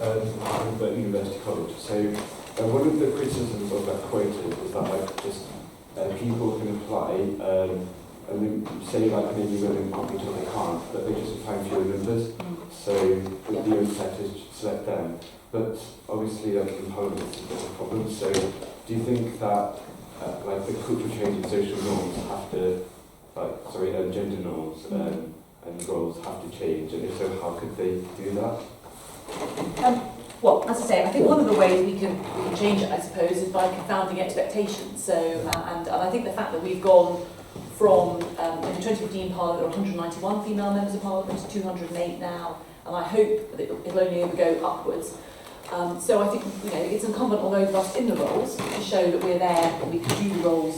I'm at University College. So one of the criticisms of that quota is that like just people can apply and then say like maybe women can't be told they can't, but they just find fewer numbers. So the aim set is to select them. But obviously like in Parliament it's a bit of a problem. So do you think that like the cultural change in social norms have to gender norms and roles have to change, and if so, how could they do that? Well, as I say, I think one of the ways we can change it, I suppose, is by confounding expectations. So, and I think the fact that we've gone from, in the 2015 Parliament, there were 191 female members of Parliament to 208 now, and I hope that it'll only ever go upwards. So I think it's incumbent on those of us in the roles to show that we're there and we can do the roles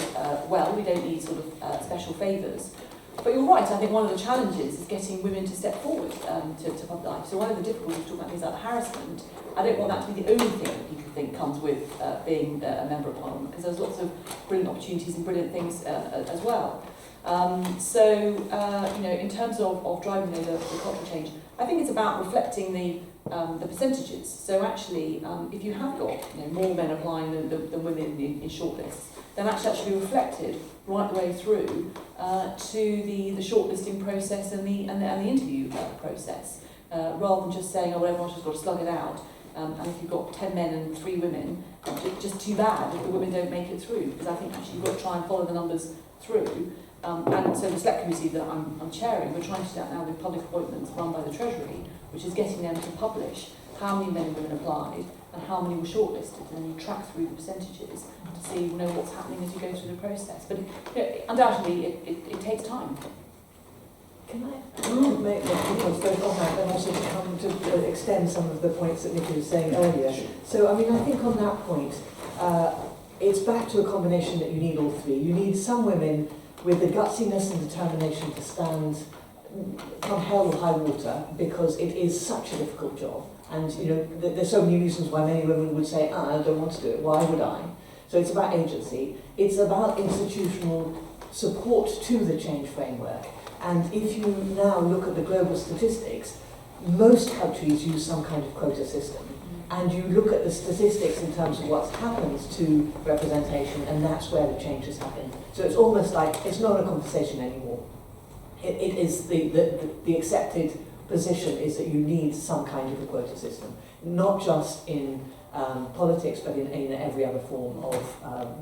well. We don't need sort of special favours. But you're right, I think one of the challenges is getting women to step forward to public life. So one of the difficulties, talking about things like harassment, I don't want that to be the only thing that people think comes with being a member of Parliament, because there's lots of brilliant opportunities and brilliant things as well. In terms of driving the cultural change, I think it's about reflecting the percentages. So actually, if you have got more men applying than women in shortlists, then actually that should be reflected right the way through to the shortlisting process and the interview process, rather than just saying, oh, well, everyone's just got to slug it out. And if you've got 10 men and 3 women, just too bad if the women don't make it through, because I think actually you've got to try and follow the numbers through. And so the select committee that I'm chairing, we're trying to do that now with public appointments run by the Treasury, which is getting them to publish how many men and women applied and how many were shortlisted, and you track through the percentages to see what's happening as you go through the process. But undoubtedly it takes time. Can I make a point both on that and also to come to extend some of the points that Nikki was saying earlier? So, I think on that point, it's back to a combination that you need all three. You need some women with the gutsiness and determination to stand come hell or high water, because it is such a difficult job. And there's so many reasons why many women would say, I don't want to do it, why would I? So it's about agency, it's about institutional support to the change framework. And if you now look at the global statistics, most countries use some kind of quota system. And you look at the statistics in terms of what's happened to representation, and that's where the change has happened. So it's almost like it's not a conversation anymore. It is the accepted position is that you need some kind of a quota system, not just in politics, but in every other form of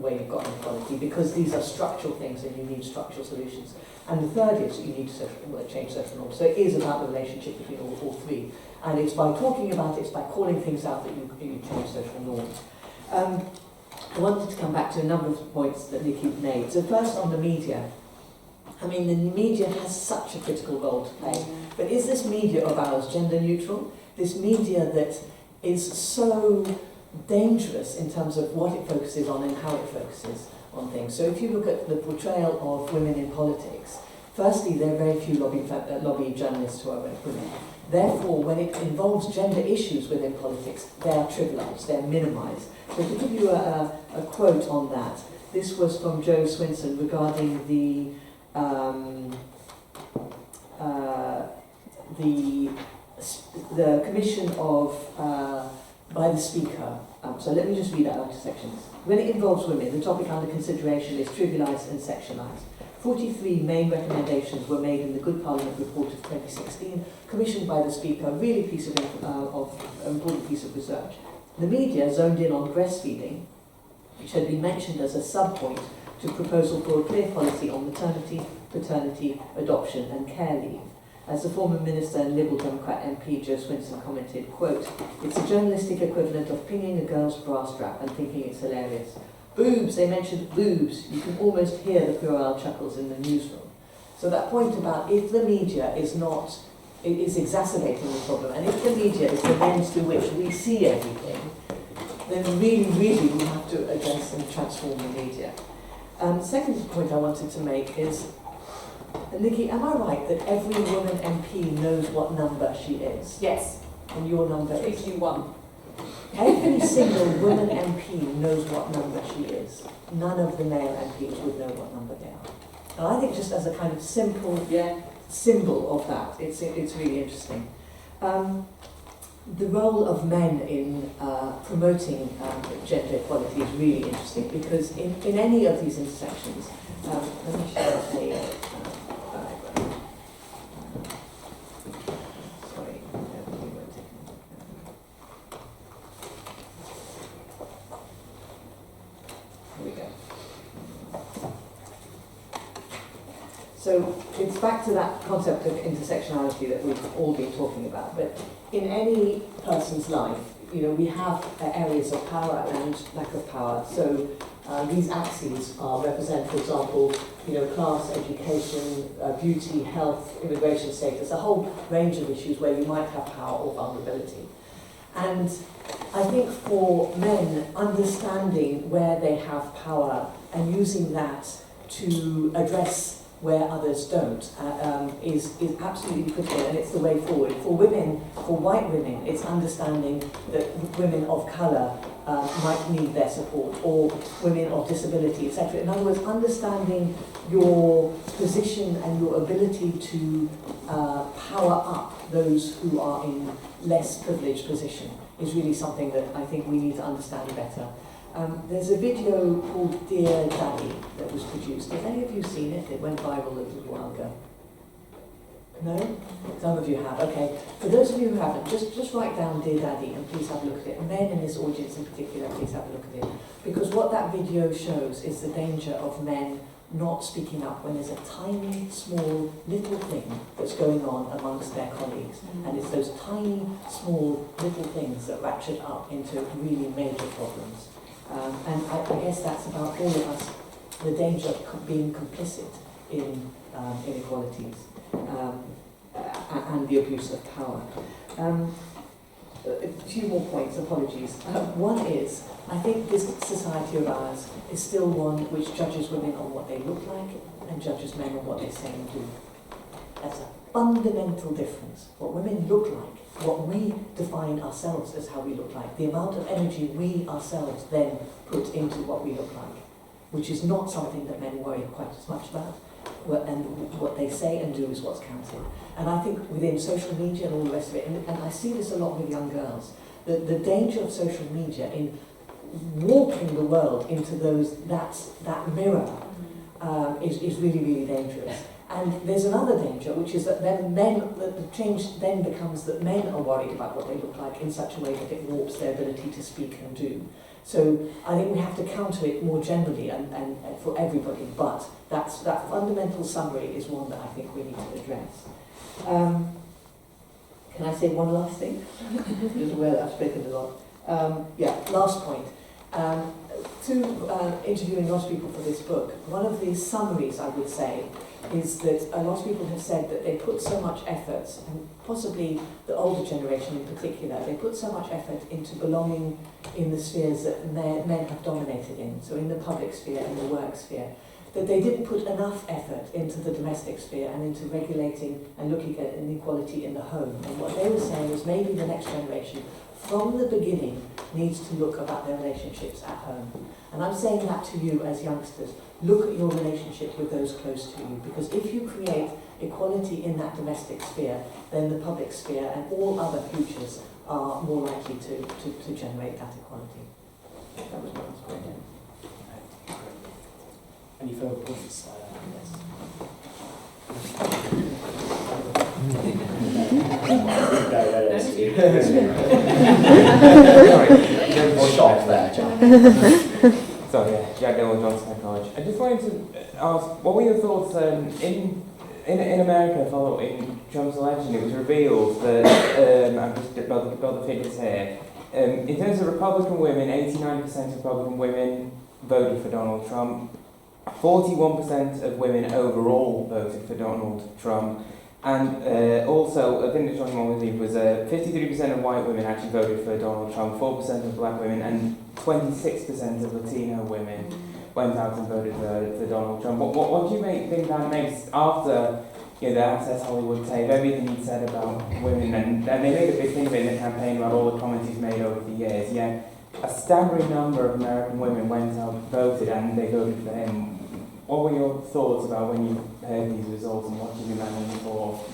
where you've got inequality, because these are structural things and you need structural solutions. And the third is that you need to change social norms. So it is about the relationship between all three. And it's by talking about it, it's by calling things out that you change social norms. I wanted to come back to a number of points that Nikki made. So first on the media. The media has such a critical role to play. But is this media of ours gender neutral? This media that is so dangerous in terms of what it focuses on and how it focuses on things. So if you look at the portrayal of women in politics, firstly, there are very few lobby journalists who are women. Therefore, when it involves gender issues within politics, they are trivialized, they're minimized. So to give you a quote on that, this was from Jo Swinson regarding the commission of by the Speaker. So let me just read out into sections. When it involves women, the topic under consideration is trivialised and sectionalised. 43 main recommendations were made in the Good Parliament report of 2016, commissioned by the Speaker, a really important piece of research. The media zoned in on breastfeeding, which had been mentioned as a sub-point to proposal for a clear policy on maternity, paternity, adoption and care leave. As the former Minister and Liberal Democrat MP Jo Swinson commented, quote, "It's a journalistic equivalent of pinging a girl's bra strap and thinking it's hilarious. Boobs, they mentioned boobs. You can almost hear the puerile chuckles in the newsroom." So that point about if the media is exacerbating the problem, and if the media is the lens through which we see everything, then really, really we have to address and transform the media. Second point I wanted to make is, Nikki, am I right that every woman MP knows what number she is? Yes. And your number is? 321. Every single woman MP knows what number she is. None of the male MPs would know what number they are. And I think just as a kind of simple symbol of that, it's really interesting. the role of men in promoting gender equality is really interesting, because in any of these intersections, let me show a diagram. Sorry, everything went in. Here we go. So it's back to that concept of intersectionality that we've all been talking about. But in any person's life, we have areas of power and lack of power. So these axes represent, for example, class, education, beauty, health, immigration status, a whole range of issues where you might have power or vulnerability. And I think for men, understanding where they have power and using that to address where others don't is absolutely critical, and it's the way forward. For women, for white women, it's understanding that women of colour might need their support, or women of disability, etc. In other words, understanding your position and your ability to power up those who are in less privileged position is really something that I think we need to understand better. There's a video called Dear Daddy that was produced. Have any of you seen it? It went viral a little while ago. No? Some of you have. Okay. For those of you who haven't, just write down Dear Daddy and please have a look at it. Men in this audience in particular, please have a look at it. Because what that video shows is the danger of men not speaking up when there's a tiny, small, little thing that's going on amongst their colleagues. And it's those tiny, small, little things that ratchet up into really major problems. And I guess that's about all of us, the danger of being complicit in inequalities and the abuse of power. A few more points, apologies. One is, I think this society of ours is still one which judges women on what they look like and judges men on what they say and do. That's a fundamental difference. What women look like, what we define ourselves as how we look like, the amount of energy we ourselves then put into what we look like, which is not something that men worry quite as much about. And what they say and do is what's counted. And I think within social media and all the rest of it, and I see this a lot with young girls, the danger of social media in warping the world into that mirror is really, really dangerous. And there's another danger, which is that the change then becomes that men are worried about what they look like in such a way that it warps their ability to speak and do. So I think we have to counter it more generally and for everybody, but that fundamental summary is one that I think we need to address. Can I say one last thing? Just aware that I've spoken a lot. Last point. Interviewing lots of people for this book, one of the summaries I would say is that a lot of people have said that they put so much effort, and possibly the older generation in particular, they put so much effort into belonging in the spheres that men have dominated in, so in the public sphere and the work sphere, that they didn't put enough effort into the domestic sphere and into regulating and looking at inequality in the home. And what they were saying was maybe the next generation, from the beginning, needs to look about their relationships at home. And I'm saying that to you as youngsters. Look at your relationship with those close to you, because if you create equality in that domestic sphere, then the public sphere and all other futures are more likely to generate that equality. That was my last point. Any further points? Sorry. Shock there, John. So yeah, Jack Dillon, Johnson College. I just wanted to ask, what were your thoughts in America following Trump's election? It was revealed that, I'm just got the figures here, in terms of Republican women, 89% of Republican women voted for Donald Trump, 41% of women overall voted for Donald Trump, and also, I think the shocking one was 53% of white women actually voted for Donald Trump, 4% of black women, and 26% of Latino women went out and voted for Donald Trump. What do you think that makes after the Access Hollywood tape, everything he said about women, and they made a big thing of it in the campaign about all the comments he's made over the years, yet a staggering number of American women went out and voted, and they voted for him. What were your thoughts about when you heard these results, and what do you imagine for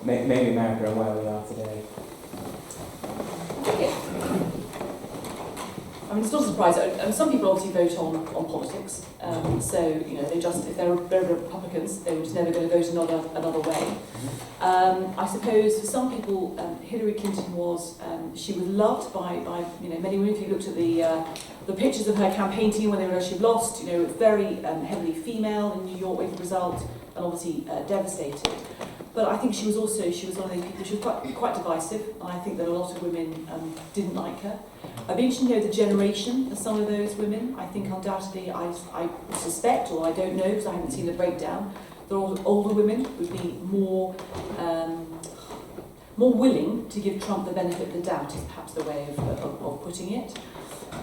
maybe America and where we are today? I mean, it's not a surprise. Some people obviously vote on politics. So, you know, if they're Republicans, they were just never going to vote another way. I suppose for some people, Hillary Clinton she was loved by many women. If you looked at the pictures of her campaign team when they were actually lost, you know, very heavily female in New York with the result, and obviously devastated. But I think she was one of those people, she was quite divisive, and I think that a lot of women didn't like her. I'd be interested to know the generation of some of those women. I think undoubtedly, I suspect, or I don't know because I haven't seen the breakdown, that older women would be more willing to give Trump the benefit of the doubt, is perhaps the way of putting it.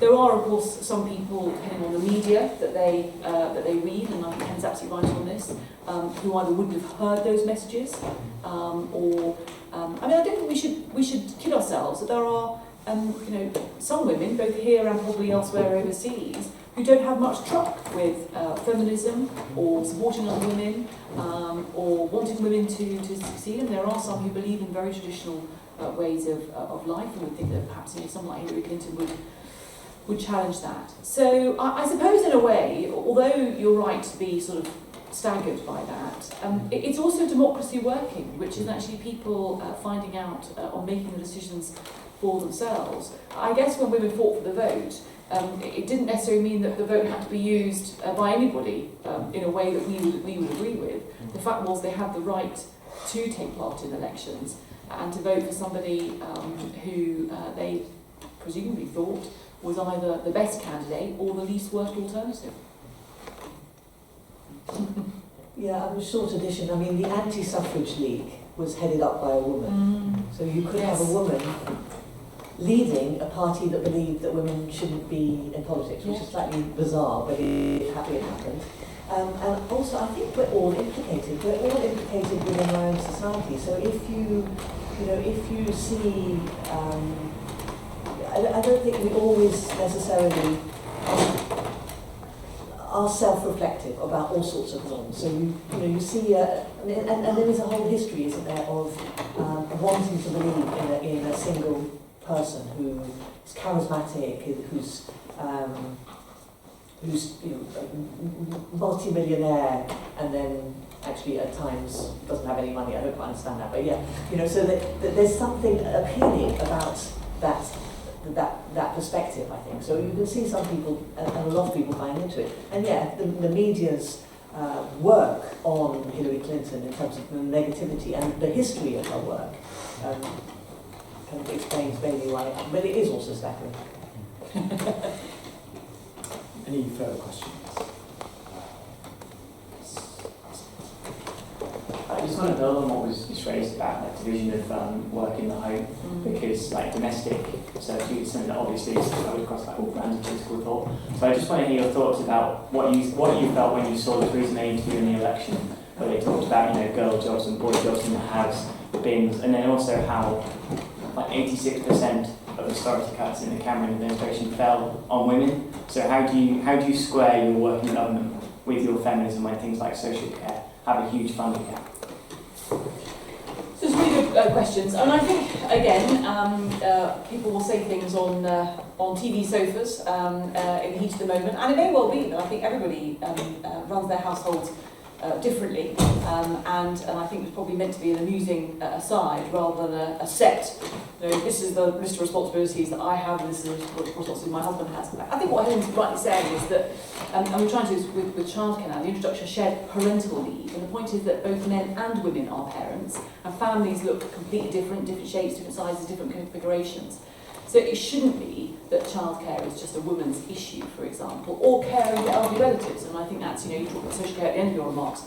There are, of course, some people, depending on the media that they read, and I think Ken's absolutely right on this, who either wouldn't have heard those messages, or I don't think we should kid ourselves that there are some women, both here and probably elsewhere overseas, who don't have much truck with feminism or supporting other women, or wanting women to succeed. And there are some who believe in very traditional ways of life, and would think that perhaps someone like Hillary Clinton would challenge that. So I suppose in a way, although you're right to be sort of staggered by that, it's also democracy working, which is actually people finding out or making the decisions for themselves. I guess when women fought for the vote, it didn't necessarily mean that the vote had to be used by anybody in a way that we would agree with. The fact was they had the right to take part in elections and to vote for somebody who they presumably thought was either the best candidate or the least worst alternative. Yeah, a short addition. I mean, the anti-suffrage league was headed up by a woman. So you could have a woman leading a party that believed that women shouldn't be in politics, which is slightly bizarre, but it happened. And also, I think we're all implicated. We're all implicated within our own society. So if you see, I don't think we always necessarily are self-reflective about all sorts of norms. So you see, and there is a whole history, isn't there, of wanting to believe in a single person who is charismatic, who's multi-millionaire, and then actually at times doesn't have any money. I hope I understand that, but yeah, so that there's something appealing about that perspective, I think. So you can see some people, and a lot of people buying into it. And yeah, the media's work on Hillary Clinton in terms of the negativity and the history of her work kind of explains maybe why, but it is also staggering. Any further questions? I just want to build on what was just raised about that division of work in the home, because like domestic servitude is something that obviously is covered across like all brands of political thought. So I just want to hear your thoughts about what you felt when you saw the Theresa May interview in the election, where they talked about girl jobs and boy jobs in the house, the bins, and then also how like 86% of austerity cuts in the Cameron administration fell on women. So how do you square your work in government with your feminism when things like social care have a huge funding gap? So it's really good questions, and I think again people will say things on TV sofas in the heat of the moment, and it may well be that I think everybody runs their households differently, and I think it's probably meant to be an amusing aside rather than a set. This is the list of responsibilities that I have, and this is the responsibility my husband has. I think what Helen's rightly saying is that, and we're trying to do this with childcare now, the introduction of shared parental leave, and the point is that both men and women are parents, and families look completely different shapes, different sizes, different configurations. So it shouldn't be that childcare is just a woman's issue, for example, or caring for elderly relatives. And I think that's, you talk about social care at the end of your remarks.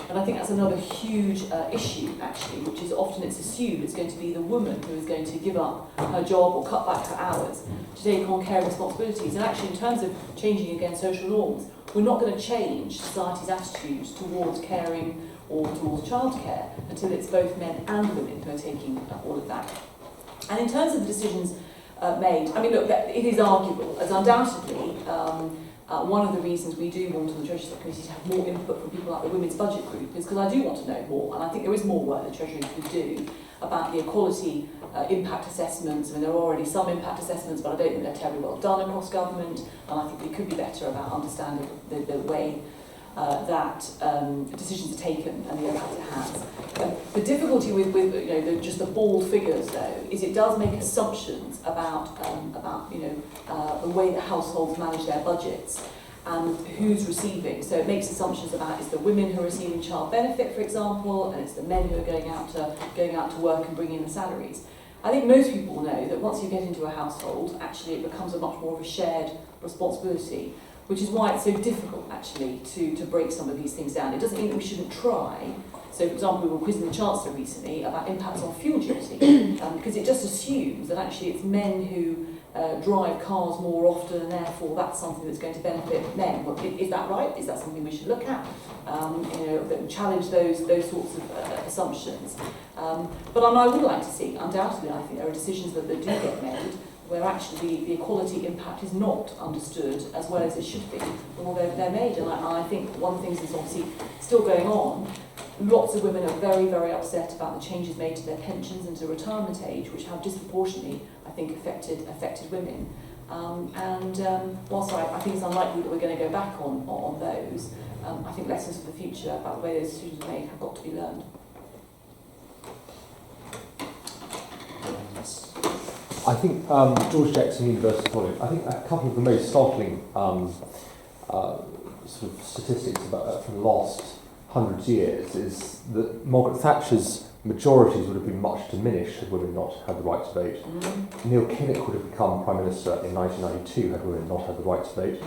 And I think that's another huge issue, actually, which is often it's assumed it's going to be the woman who is going to give up her job or cut back her hours to take on care responsibilities. And actually, in terms of changing, again, social norms, we're not going to change society's attitude towards caring or towards childcare until it's both men and women who are taking all of that. And in terms of the decisions made, I mean, look, it is arguable, as undoubtedly one of the reasons we do want on the Treasury Subcommittee to have more input from people like the Women's Budget Group is because I do want to know more, and I think there is more work the Treasury could do about the equality impact assessments. I mean, there are already some impact assessments, but I don't think they're terribly well done across government, and I think we could be better about understanding the way that decisions are taken and the impact it has. The difficulty with just the bald figures, though, is it does make assumptions about the way that households manage their budgets and who's receiving. So it makes assumptions about it's the women who are receiving child benefit, for example, and it's the men who are going out to work and bringing in the salaries. I think most people know that once you get into a household, actually it becomes a much more of a shared responsibility, which is why it's so difficult actually to break some of these things down. It doesn't mean that we shouldn't try. So, for example, we were quizzing the Chancellor recently about impacts on fuel duty, because it just assumes that actually it's men who drive cars more often, and therefore that's something that's going to benefit men. Well, is that right? Is that something we should look at? That challenge those sorts of assumptions. But I would like to see, undoubtedly, I think there are decisions that do get made where actually the equality impact is not understood as well as it should be, although they're made. And I think one of the things that's obviously still going on, lots of women are very, very upset about the changes made to their pensions and to retirement age, which have disproportionately, I think, affected women. Whilst I think it's unlikely that we're going to go back on those, I think lessons for the future about the way those decisions are made have got to be learned. I think George Jackson University College, I think a couple of the most startling sort of statistics about from the last 100 years is that Margaret Thatcher's majorities would have been much diminished had women not had the right to vote. Neil Kinnock would have become Prime Minister in 1992 had women not had the right to vote.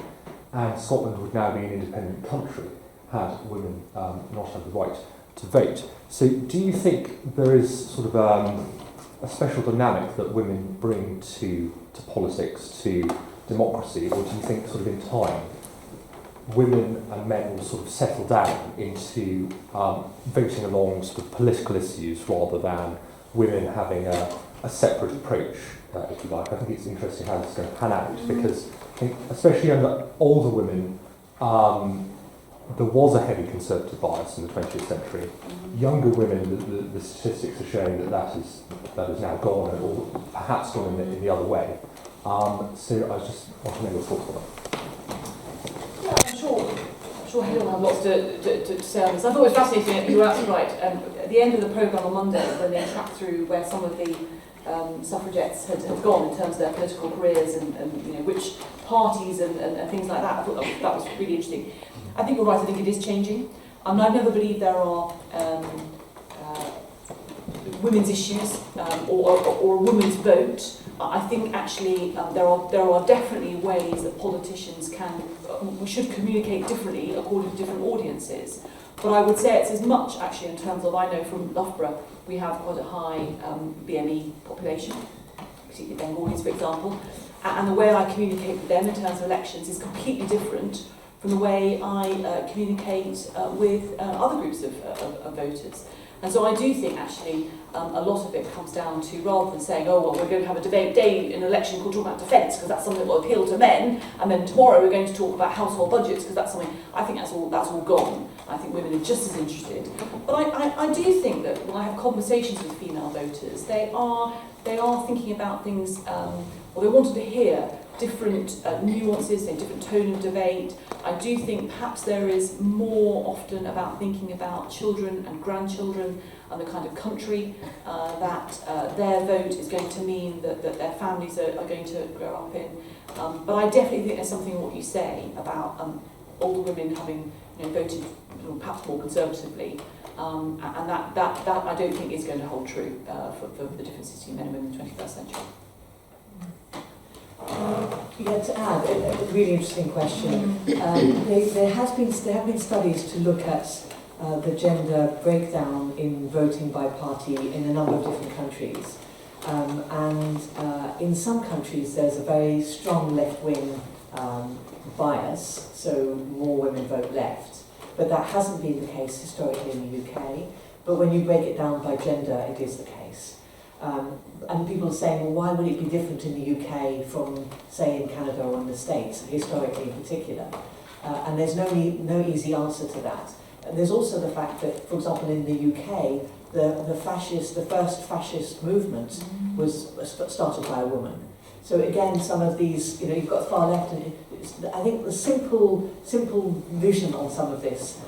And Scotland would now be an independent country had women not had the right to vote. So do you think there is sort of a special dynamic that women bring to politics, to democracy, or do you think sort of in time women and men will sort of settle down into voting along sort of political issues rather than women having a separate approach, if you like? I think it's interesting how this is going to pan out, because I think especially under older women, there was a heavy conservative bias in the 20th century. Younger women, the statistics are showing that is now gone, or perhaps gone in the other way. So I just want to know your thoughts on that. I'm sure Helen will have lots to say on this. I thought it was fascinating, you were absolutely right. At the end of the programme on Monday, when they tracked through where some of the suffragettes had gone in terms of their political careers and which parties and things like that, I thought that was really interesting. I think you're right, I think it is changing. I've never believed there are women's issues or a woman's vote. I think actually there are definitely ways that politicians should communicate differently according to different audiences. But I would say it's as much actually in terms of, I know from Loughborough we have quite a high BME population, particularly Bengalis for example, and the way I communicate with them in terms of elections is completely different from the way I communicate with other groups of voters. And so I do think actually a lot of it comes down to, rather than saying, oh, well, we're going to have a debate day in an election called talk about defence because that's something that will appeal to men, and then tomorrow we're going to talk about household budgets because that's something, I think that's all gone. I think women are just as interested. But I do think that when I have conversations with female voters, they are thinking about things, or they wanted to hear different nuances, a different tone of debate. I do think perhaps there is more often about thinking about children and grandchildren and the kind of country that their vote is going to mean that their families are going to grow up in. But I definitely think there's something in what you say about older women having voted perhaps more conservatively, and that I don't think is going to hold true for the differences between men and women in the 21st century. To add, a really interesting question. There have been studies to look at the gender breakdown in voting by party in a number of different countries. And in some countries there's a very strong left-wing bias, so more women vote left. But that hasn't been the case historically in the UK. But when you break it down by gender, it is the case. And people are saying, well, why would it be different in the UK from, say, in Canada or in the States, historically in particular? And there's no easy answer to that. And there's also the fact that, for example, in the UK, the first fascist movement was started by a woman. So again, some of these, you've got far left, and I think the simple vision on some of this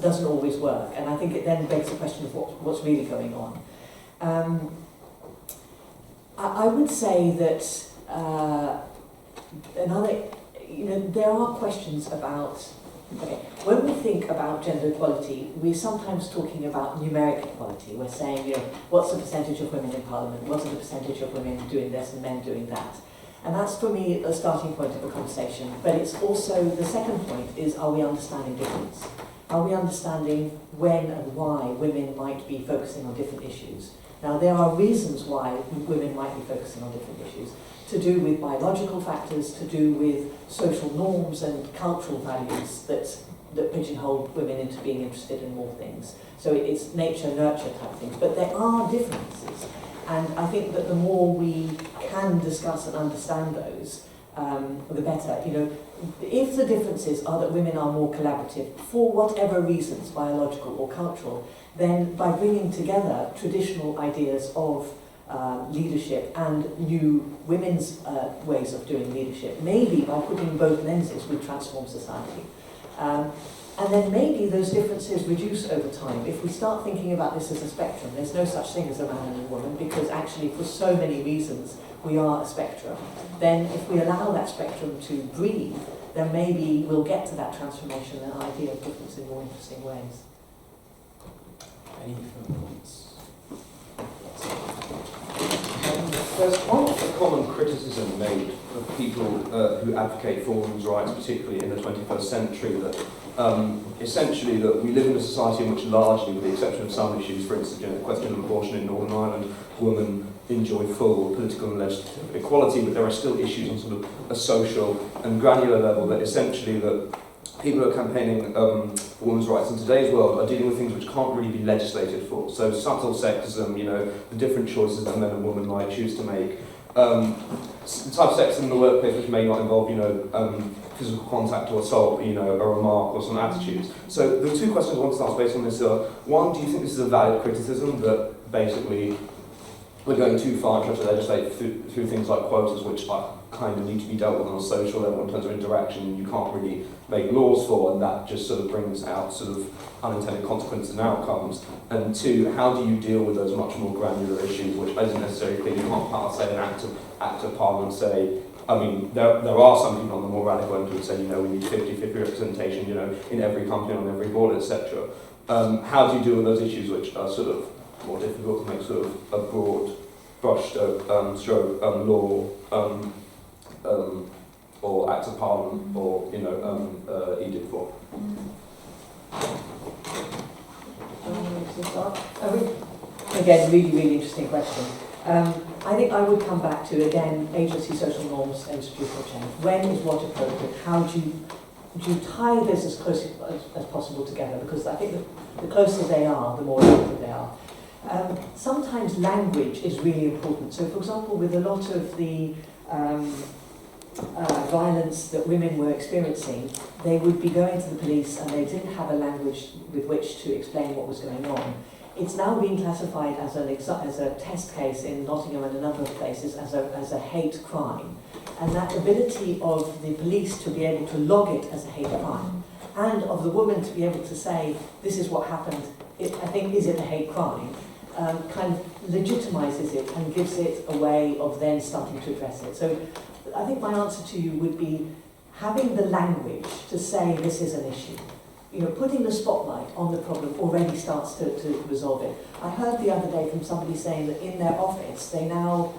doesn't always work. And I think it then begs the question of what's really going on. I would say that there are questions about, when we think about gender equality, we're sometimes talking about numeric equality. We're saying, what's the percentage of women in Parliament? What's the percentage of women doing this and men doing that? And that's, for me, a starting point of a conversation. But it's also, the second point is, are we understanding difference? Are we understanding when and why women might be focusing on different issues? Now, there are reasons why women might be focusing on different issues, to do with biological factors, to do with social norms and cultural values that pigeonhole women into being interested in more things. So it's nature-nurture type things. But there are differences. And I think that the more we can discuss and understand those, the better. If the differences are that women are more collaborative, for whatever reasons, biological or cultural, then by bringing together traditional ideas of leadership and new women's ways of doing leadership, maybe by putting both lenses, we transform society. And then maybe those differences reduce over time. If we start thinking about this as a spectrum, there's no such thing as a man and a woman, because actually for so many reasons we are a spectrum. Then if we allow that spectrum to breathe, then maybe we'll get to that transformation and idea of difference in more interesting ways. Any further points? There's quite a common criticism made of people who advocate for women's rights, particularly in the 21st century, that essentially that we live in a society in which largely, with the exception of some issues, for instance, the question of abortion in Northern Ireland, women enjoy full political and legislative equality, but there are still issues on sort of a social and granular level that essentially that people who are campaigning for women's rights in today's world are dealing with things which can't really be legislated for. So subtle sexism, the different choices that men and women might choose to make. The type of sexism in the workplace which may not involve, physical contact or assault, a remark or some attitudes. So the two questions I want to ask based on this are, one, do you think this is a valid criticism that basically we're going too far in trying to legislate through things like quotas, which are kind of need to be dealt with on a social level in terms of interaction you can't really make laws for, and that just sort of brings out sort of unintended consequences and outcomes? And two, how do you deal with those much more granular issues which isn't necessarily clear? You can't pass, say, an act of parliament, say, there are some people on the more radical end who would say, we need 50-50 representation, in every company, on every board, etc. How do you deal with those issues which are sort of more difficult to make sort of a broad brushstroke law or act of parliament or edict for? Again, really, really interesting question. I think I would come back to, again, agency, social norms, and institutional change. When is what appropriate? How do you tie this as close as possible together? Because I think the closer they are, the more effective they are. Sometimes language is really important. So, for example, with a lot of the violence that women were experiencing, they would be going to the police and they didn't have a language with which to explain what was going on. It's now being classified as a test case in Nottingham and a number of places as a hate crime. And that ability of the police to be able to log it as a hate crime, and of the woman to be able to say, this is what happened, I think, is it a hate crime, kind of legitimizes it and gives it a way of then starting to address it. So I think my answer to you would be having the language to say this is an issue. Putting the spotlight on the problem already starts to resolve it. I heard the other day from somebody saying that in their office,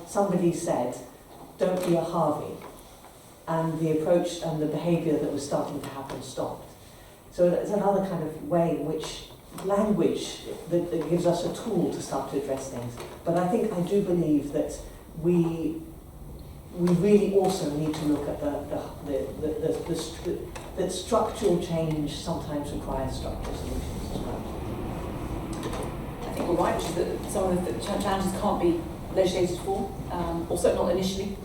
somebody said, don't be a Harvey. And the approach and the behaviour that was starting to happen stopped. So it's another kind of way in which language that gives us a tool to start to address things. But I do believe that we really also need to look at that structural change sometimes requires structural solutions as well. I think we're right, which is that some of the challenges can't be legislated for, or certainly not initially.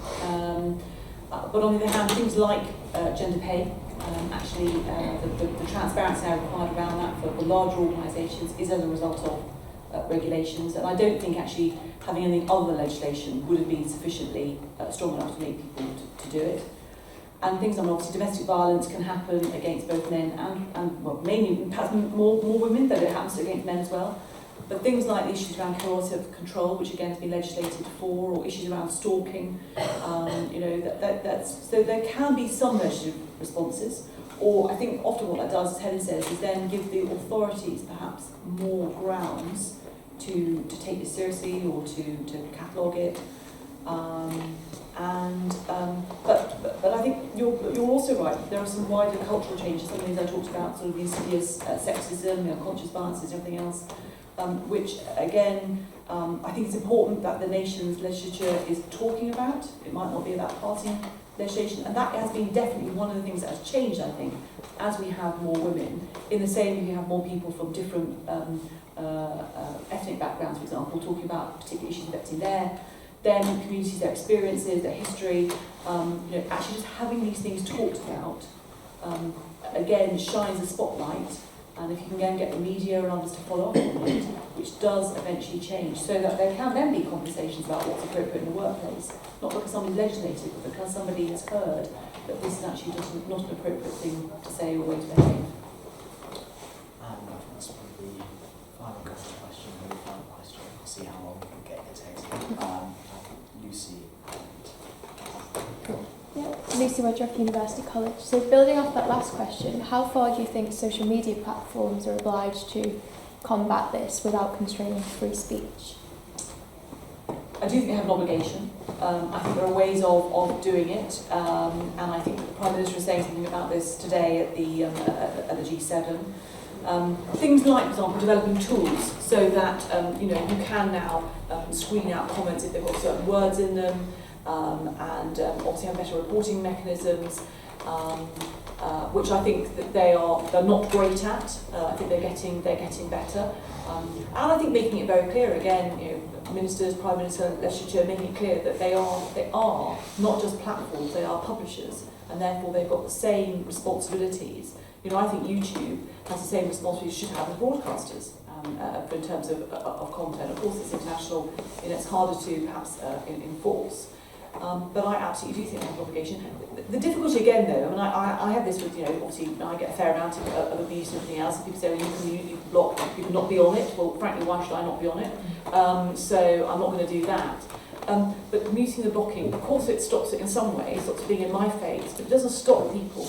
But on the other hand, things like gender pay, actually the transparency now required around that for larger organisations is as a result of regulations, and I don't think actually having any other legislation would have been sufficiently strong enough to make people to do it. And things like obviously domestic violence can happen against both men and well, mainly perhaps more women, though it happens against men as well. But things like the issues around coercive control, which again has been legislated for, or issues around stalking, that's so there can be some legislative responses. Or I think often what that does, as Helen says, is then give the authorities perhaps more grounds to take this seriously or to catalogue it. But I think you're also right. There are some wider cultural changes. Some of the things I talked about, sort of the insidious sexism, unconscious biases, and everything else, which again I think it's important that the nation's legislature is talking about. It might not be about passing legislation, and that has been definitely one of the things that has changed. I think as we have more women, in the same way we have more people from different ethnic backgrounds, for example, talking about particular issues affecting their communities, their experiences, their history, actually just having these things talked about, again, shines a spotlight, and if you can again get the media and others to follow up on it, which does eventually change, so that there can then be conversations about what's appropriate in the workplace, not because somebody's legislated, but because somebody has heard that this is actually just not an appropriate thing to say or way to behave. That's probably the final question, the final question. I'll see how long we can get it takes. Lucy. Yeah, Lucy Wedgerock, University College. So building off that last question, how far do you think social media platforms are obliged to combat this without constraining free speech? I do think they have an obligation. I think there are ways of doing it, and I think the Prime Minister is saying something about this today at the G7. Things like, for example, developing tools so that you can now screen out comments if they've got certain words in them, and obviously have better reporting mechanisms, which I think that they're not great at. I think they're getting better, and I think making it very clear again, ministers, Prime Minister, legislature, making it clear that they are not just platforms, they are publishers, and therefore they've got the same responsibilities. I think YouTube has the same responsibilities should have as broadcasters in terms of content. Of course, it's international, it's harder to perhaps enforce. But I absolutely do think they have an obligation. The difficulty again, though, I have this with, obviously I get a fair amount of abuse and everything else, and people say, well, you can block, you can not be on it. Well, frankly, why should I not be on it? So I'm not going to do that. But muting the blocking, of course it stops it in some way, it stops it being in my face, but it doesn't stop people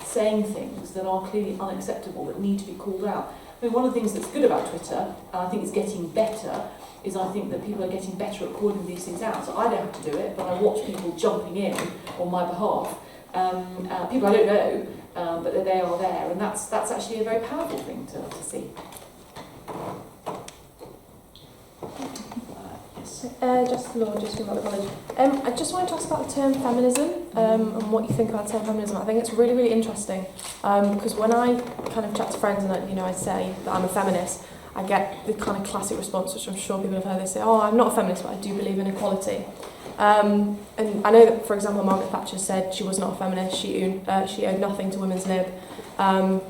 saying things that are clearly unacceptable, that need to be called out. I mean, one of the things that's good about Twitter, and I think it's getting better, is I think that people are getting better at calling these things out. So I don't have to do it, but I watch people jumping in on my behalf. People I don't know, but they are there, and that's actually a very powerful thing to see. Just Law, just from the college. I just wanted to ask about the term feminism and what you think about the term feminism. I think it's really, really interesting because when I kind of chat to friends and I say that I'm a feminist, I get the kind of classic response, which I'm sure people have heard. They say, "Oh, I'm not a feminist, but I do believe in equality." And I know that, for example, Margaret Thatcher said she was not a feminist. She owed nothing to women's lib.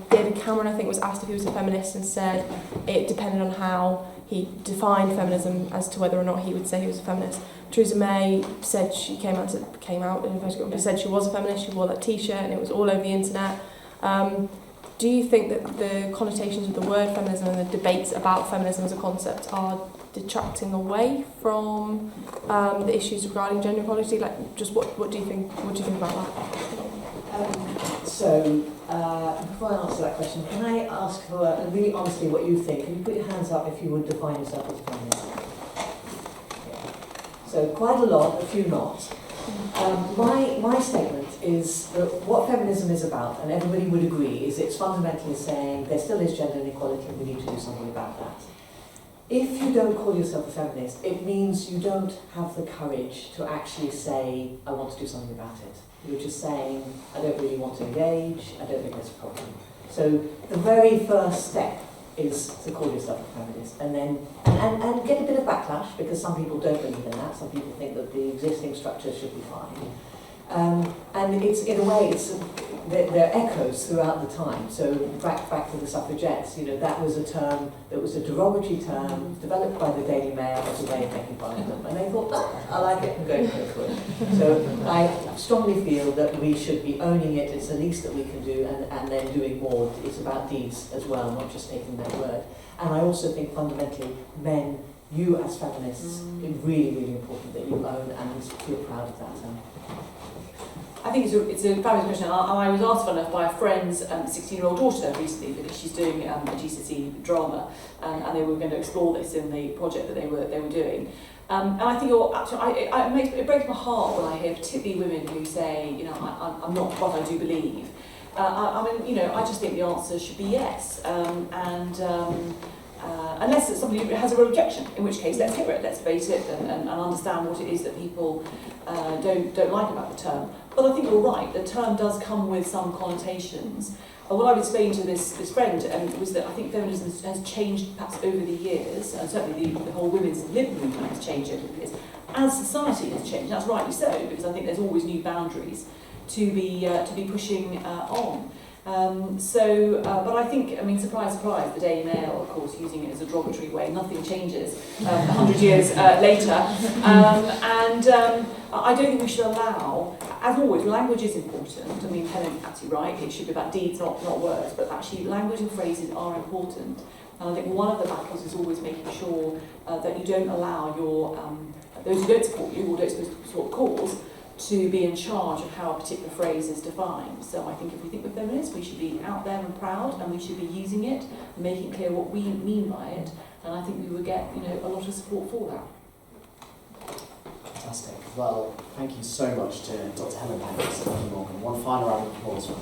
David Cameron, I think, was asked if he was a feminist and said it depended on how he defined feminism as to whether or not he would say he was a feminist. Theresa May said she came out in a photograph, said she was a feminist. She wore that T-shirt and it was all over the internet. Do you think that the connotations of the word feminism and the debates about feminism as a concept are detracting away from the issues regarding gender equality? Like, just what do you think? What do you think about that? Before I answer that question, can I ask for really honestly what you think? Can you put your hands up if you would define yourself as a feminist? Yeah. So quite a lot, a few not. My statement is that what feminism is about, and everybody would agree, is it's fundamentally saying there still is gender inequality and we need to do something about that. If you don't call yourself a feminist, it means you don't have the courage to actually say, I want to do something about it. You're just saying, I don't really want to engage, I don't think there's a problem. So the very first step is to call yourself a feminist, and then and get a bit of backlash, because some people don't believe in that. Some people think that the existing structure should be fine. And it's, in a way, it's there are echoes throughout the time. So back to the suffragettes, you know, that was a term that was a derogatory term developed by the Daily Mail as a way of making fun of them, and they thought, I like it, and going for it. So I strongly feel that we should be owning it. It's the least that we can do, and then doing more. It's about deeds as well, not just taking their word. And I also think fundamentally, men, you as feminists, it's really, really important that you own and feel proud of that. I think it's a fabulous question. I was asked for enough by a friend's 16-year-old daughter recently, because she's doing a GCSE drama, and they were going to explore this in the project that they were doing. And I think you're absolutely, it breaks my heart when I hear particularly women who say, you know, I'm not what I do believe. I mean, you know, I just think the answer should be yes. Unless it's somebody who has a real objection, in which case let's hear it, let's debate it, and understand what it is that people don't like about the term. But I think you're right, the term does come with some connotations. What I was explaining to this friend was that I think feminism has changed perhaps over the years, and certainly the whole women's lib movement has changed over the years, as society has changed. That's rightly so, because I think there's always new boundaries to be pushing on. But I think, I mean, surprise, surprise, the Daily Mail, of course, using it as a derogatory way, nothing changes 100 years later. I don't think we should allow, as always, language is important. I mean, Helen's absolutely right, it should be about deeds, not words, but actually language and phrases are important. And I think one of the battles is always making sure that you don't allow those who don't support you or don't support the cause to be in charge of how a particular phrase is defined. So I think if we think we're feminists, we should be out there and proud, and we should be using it, making clear what we mean by it, and I think we would get, you know, a lot of support for that. Fantastic. Well, thank you so much to Dr. Helen Pettis and Dr. Morgan. One final round of applause for